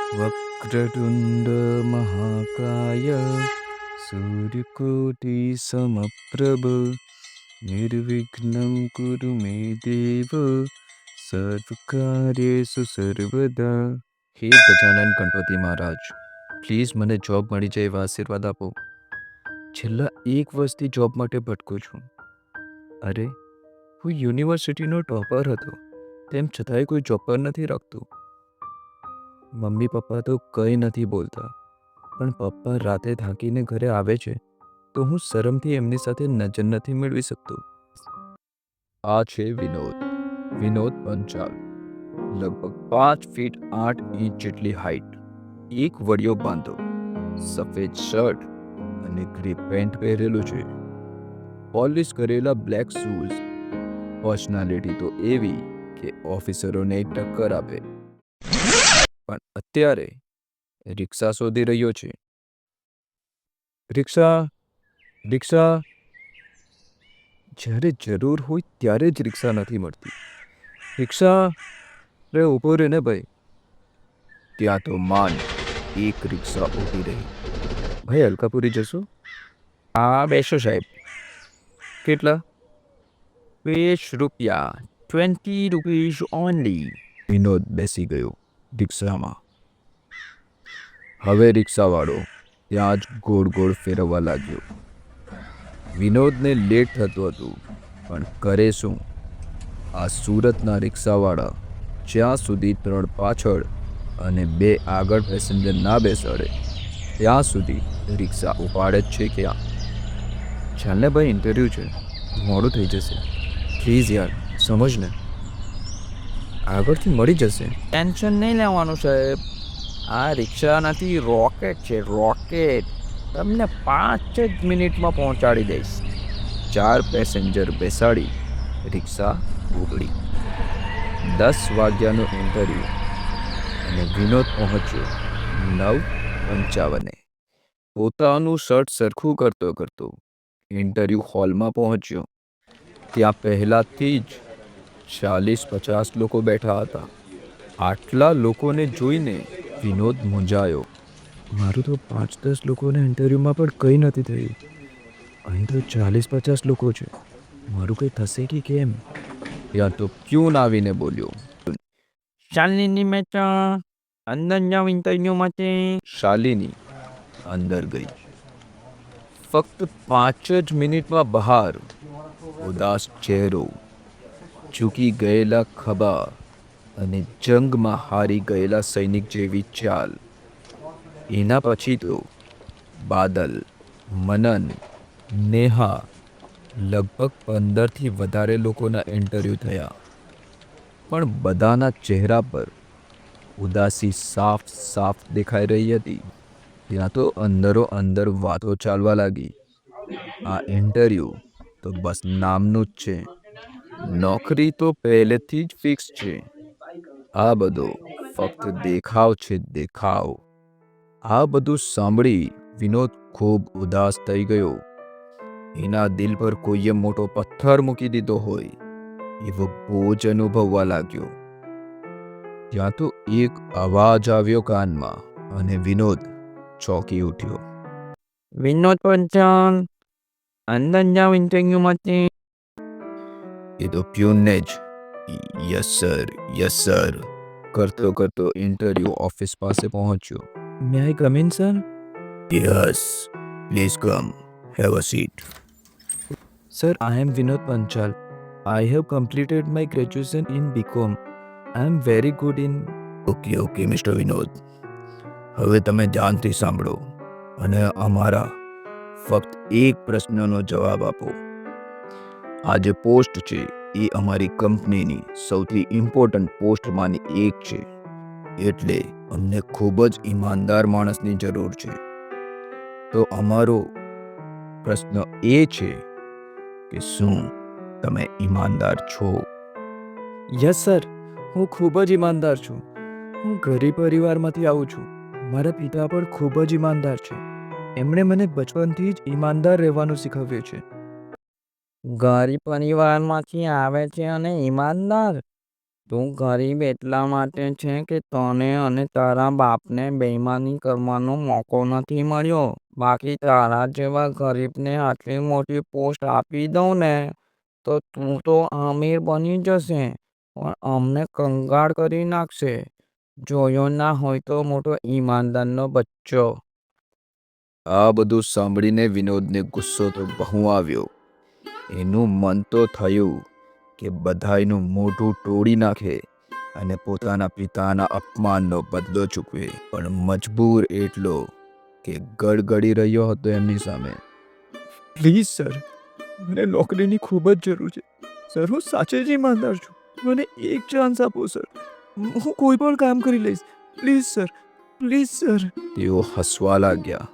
વક્રતુંડ મહાકાય સૂર્યકોટિ સમપ્રભ નિર્વિઘ્नं કુરુ મે દેવ સર્વકાર્યેષુ સર્વદા. હે ગજાનન ગણપતિ મહારાજ, પ્લીઝ મને જોબ મળી જાય એવા આશીર્વાદ આપો. છેલ્લા 1 વર્ષથી જોબ માટે ભટકું છું. અરે, હું યુનિવર્સિટીનો ટોપર હતો, તેમ છતાંય કોઈ જોબ પર નથી રાખતું. મમ્મી પપ્પા તો કંઈ નથી બોલતા, પણ પપ્પા રાતે થાકીને ઘરે આવે છે તો હું શરમથી એમની સાથે નજર નથી મેળવી શકતો. આ છે વિનોદ પંચાલ. લગભગ 5 ફીટ 8 ઇંચ જેટલી હાઈટ, એક વડિયો બાંધો, સફેદ શર્ટ અને ગ્રે પેન્ટ પહેરેલું છે, પોલિશ કરેલા બ્લેક શૂઝ. પર્સનાલિટી તો એવી કે ઓફિસરોને ટક્કર આપે. પણ અત્યારે રિક્ષા શોધી રહ્યો છે. રિક્ષા રિક્ષા જ્યારે જરૂર હોય ત્યારે જ રિક્ષા નથી મળતી. રિક્ષા રે, ઊભો રહે ને ભાઈ. ત્યાં તો માંડ એક રિક્ષા ઊભી રહી. ભાઈ, અલકાપુરી જશો? હા, બેસો સાહેબ. કેટલા? 20 રૂપિયા. 20 રૂપીઝ ઓનલી. વિનોદ બેસી ગયો રિક્ષામાં. હવે રિક્ષાવાળો ત્યાં જ ગોળ ગોળ ફેરવવા લાગ્યો. વિનોદને લેટ થતું હતું, પણ કરે શું? આ સુરતના રિક્ષાવાળા જ્યાં સુધી 3 પાછળ અને 2 આગળ પેસેન્જર ના બેસાડે ત્યાં સુધી રિક્ષા ઉપાડે જ છે ક્યાં? ચાલને ભાઈ, ઇન્ટરવ્યૂ છે, મોડું થઈ જશે. પ્લીઝ યાર, સમજ ને. આગળથી મળી જશે. ટેન્શન નહીં લેવાનું સાહેબ, આ રિક્ષા નથી, રોકેટ છે, રોકેટ. તમને 5 જ મિનિટમાં પહોંચાડી દઈશ. 4 પેસેન્જર બેસાડી રિક્ષા ઉપડી. 10 વાગ્યાનું ઇન્ટરવ્યૂ અને વિનોદ પહોંચ્યો 9:55. પોતાનું શર્ટ સરખું કરતો કરતો ઇન્ટરવ્યૂ હોલમાં પહોંચ્યો. ત્યાં પહેલાથી જ 40-50 લોકો બેઠા હતા. આટલા લોકોને જોઈને વિનોદ મૂંઝાયો. મારું તો 5-10 લોકોના ઇન્ટરવ્યૂમાં પણ કંઈ નથી થયું. અહીં તો 40-50 લોકો છે. મારું કંઈ થશે કે કેમ? ત્યાં તો પ્યુન આવીને બોલ્યો, શાલિની મહેતા, અંદર જાઓ ઇન્ટરવ્યૂ માટે. શાલિની અંદર ગઈ. ફક્ત 5 જ મિનિટમાં બહાર. ઉદાસ ચહેરો, ઝૂકી ગયેલા ખભા અને જંગમાં હારી ગયેલા સૈનિક જેવી ચાલ. એના પછી તો બાદલ, મનન, નેહા, લગભગ 15થી વધારે લોકોના ઇન્ટરવ્યૂ થયા. પણ બધાના ચહેરા પર ઉદાસી સાફ સાફ દેખાઈ રહી હતી. ત્યાં તો અંદરો અંદર વાતો ચાલવા લાગી. આ ઇન્ટરવ્યૂ તો બસ નામનું જ છે, નોકરી તો પહેલેથી જ ફિક્સ છે. આ બધો ફક્ત દેખાવ છે, દેખાવ. આ બધું સાંભળી વિનોદ ખૂબ ઉદાસ થઈ ગયો. એના દિલ પર કોઈએ મોટો પથ્થર મૂકી દીધો હોય એવો બોજ અનુભવવા લાગ્યો. ત્યાં તો એક અવાજ આવ્યો કાનમાં અને વિનોદ ચોંકી ઉઠ્યો. વિનોદ પંચાલ, અંદર જાઓ ઇન્ટરવ્યૂ માટે. એ તો પ્યુનને જ યસ સર, યસ સર કરતો કરતો ઇન્ટરવ્યૂ ઓફિસ પાસે પહોંચ્યો. May I come in sir? Yes, please come, have a seat. Sir, I am Vinod Panchal. I have completed my graduation in B Com. I am very good in. Okay mister Vinod, હવે તમે ધ્યાનથી સાંભળો અને અમારા ફક્ત એક પ્રશ્નનો જવાબ આપો. આ જે પોસ્ટ છે એ અમારી કંપનીની સૌથી ઇમ્પોર્ટન્ટ પોસ્ટમાંની એક છે, એટલે અમને ખૂબ જ ઈમાનદાર માણસની જરૂર છે. તો અમારો પ્રશ્ન એ છે કે શું તમે ઈમાનદાર છો? યસ સર, હું ખૂબ જ ઈમાનદાર છું. હું ગરીબ પરિવારમાંથી આવું છું. મારા પિતા પણ ખૂબ જ ઈમાનદાર છે. એમણે મને બચપનથી જ ઈમાનદાર રહેવાનું શીખવ્યું છે. ગરીબ પરિવારમાંથી આવે છે અને ઈમાનદાર? તું ગરીબ એટલા માટે છે કે તને અને તારા બાપને બેઈમાની કરવાનો મોકો નથી મળ્યો. બાકી તારા જેવા ગરીબને આટલી મોટી પોસ્ટ આપી દઉં ને તો તું તો અમીર બની જશે, પણ અમને કંગાળ કરી નાખશે. જોયો ના હોય તો મોટો ઈમાનદારનો બચ્ચો. આ બધું સાંભળીને વિનોદને ગુસ્સો તો બહુ આવ્યો. એનું મન તો થયું કે બધાયનું મોઢું તોડી નાખે અને પોતાના પિતાના અપમાનનો બદલો ચૂકવે, પણ મજબૂર એટલો કે ગડગડી રહ્યો હતો એમની સામે. પ્લીઝ સર, મને નોકરીની ખૂબ જ જરૂર છે. સર, હું સાચે જ ઈમાનદાર છું. મને એક ચાન્સ આપો સર, હું કોઈ પણ કામ કરી લઈશ. Please sir, please sir. તેઓ હસવા લાગ્યા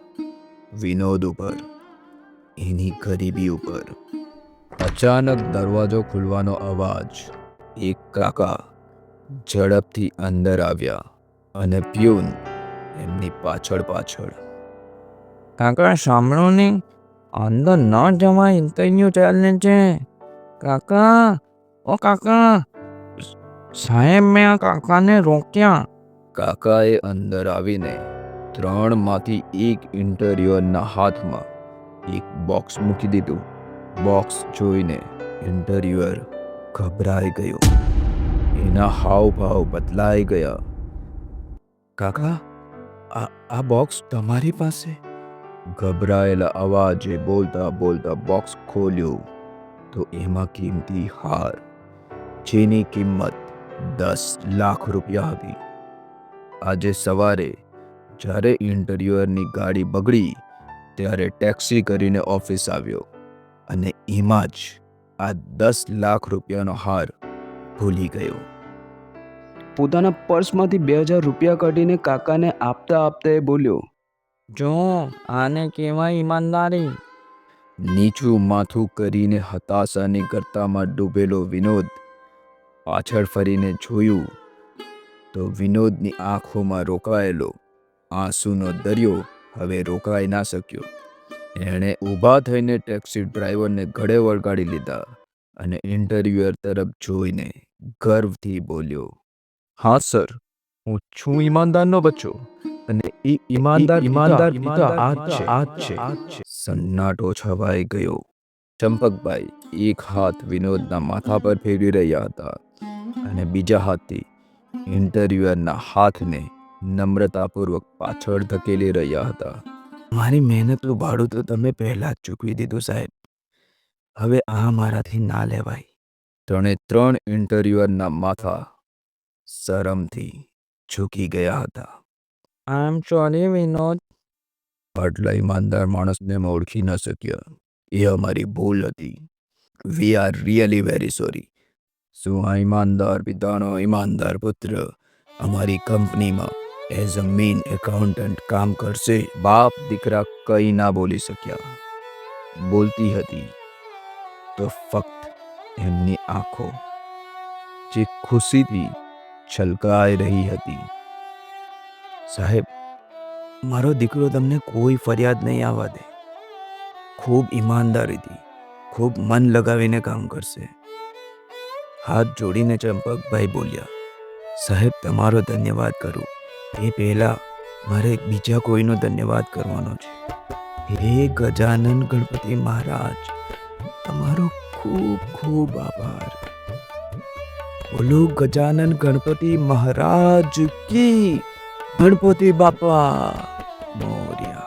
વિનોદ ઉપર, એની ગરીબી ઉપર. અચાનક દરવાજો ખુલવાનો અવાજ. એક કાકા ઝડપથી અંદર આવ્યા અને પ્યુન એમની પાછળ પાછળ. કાકા સાંભળો ને, અંદર ન જવાય, ઇન્ટરવ્યુ ચાલે છે. કાકા, ઓ કાકા. સાહેબ, મેં આ કાકાને રોક્યા. કાકાએ અંદર આવીને 3માંથી એક ઇન્ટરવ્યુઅરના હાથમાં એક બોક્સ મૂકી દીધું. બોક્સ જોઈને ઇન્ટરવ્યુઅર ગભરાઈ ગયો. એના હાવભાવ બદલાઈ ગયા. કાકા, આ બોક્સ તમારી પાસે? ગભરાયેલા અવાજે બોલતા બોલતા બોક્સ ખોલ્યું તો એમાં કિંમતી હાર, જેની કિંમત 10 લાખ રૂપિયા હતી. આજે સવારે જ્યારે ઇન્ટરવ્યુઅરની ગાડી બગડી ત્યારે ટેક્સી કરીને ઓફિસ આવ્યો અને એમાં જ આ 10 લાખ રૂપિયાનો હાર ભૂલી ગયો. પોતાના પર્સમાંથી 2000 રૂપિયા કાઢીને કાકાને આપતા આપતા એ બોલ્યો, જો આને કહેવાય ઈમાનદારી. નીચું માથું કરીને હતાશાની ગર્તામાં ડૂબેલો વિનોદ પાછળ ફરીને જોયું તો વિનોદની આંખોમાં રોકાયેલો આંસુનો દરિયો હવે રોકાઈ ના શક્યો. એણે ઊભા થઈને ટેક્સી ડ્રાઈવરને ગળે વળગાડી લીધા અને ઇન્ટરવ્યુઅર તરફ જોઈને ગર્વથી બોલ્યો, હા સર, હું છું ઈમાનદારનો બચ્ચો, અને એ ઈમાનદાર પિતા આ જ છે. સન્નાટો છવાઈ ગયો. ચંપકભાઈ એક હાથ વિનોદના માથા પર ફેરવી રહ્યા હતા અને બીજા હાથથી ઇન્ટરવ્યુઅરના હાથને નમ્રતાપૂર્વક પાછળ ધકેલી રહ્યા હતા. મારી મહેનતનું ભાડું તો તમે પહેલાં જ ચૂકવી દીધું સાહેબ. હવે આ મારાથી ના લેવાય. 3 ઇન્ટરવ્યુઅરના માથા શરમથી ઝૂકી ગયા હતા. આઈ એમ સોરી વિનોદ. આટલા ઈમાનદાર માણસને અમે ઓળખી ન શક્યા. એ અમારી ભૂલ હતી. We are really very sorry. શું આ ઈમાનદાર પિતાનો ઈમાનદાર પુત્ર અમારી કંપનીમાં એઝ અ મેઇન એકાઉન્ટન્ટ કામ કરશે? બાપ દીકરા કંઈ ના બોલી શક્યા. બોલતી હતી તો ફક્ત એમની આંખો, જે ખુશીથી છલકાઈ રહી હતી. સાહેબ, મારો દીકરો તમને કોઈ ફરિયાદ નહીં આવવા દે. ખૂબ ઈમાનદારીથી, ખૂબ મન લગાવીને કામ કરશે. હાથ જોડીને ચંપકભાઈ બોલ્યા, સાહેબ તમારો ધન્યવાદ કરું એ પહેલાં મારે બીજા કોઈનો ધન્યવાદ કરવાનો છે. હે ગજાનન ગણપતિ મહારાજ, તમારો ખૂબ ખૂબ આભાર. બોલો ગજાનન ગણપતિ મહારાજ કી. ગણપતિ બાપા મોર્યા.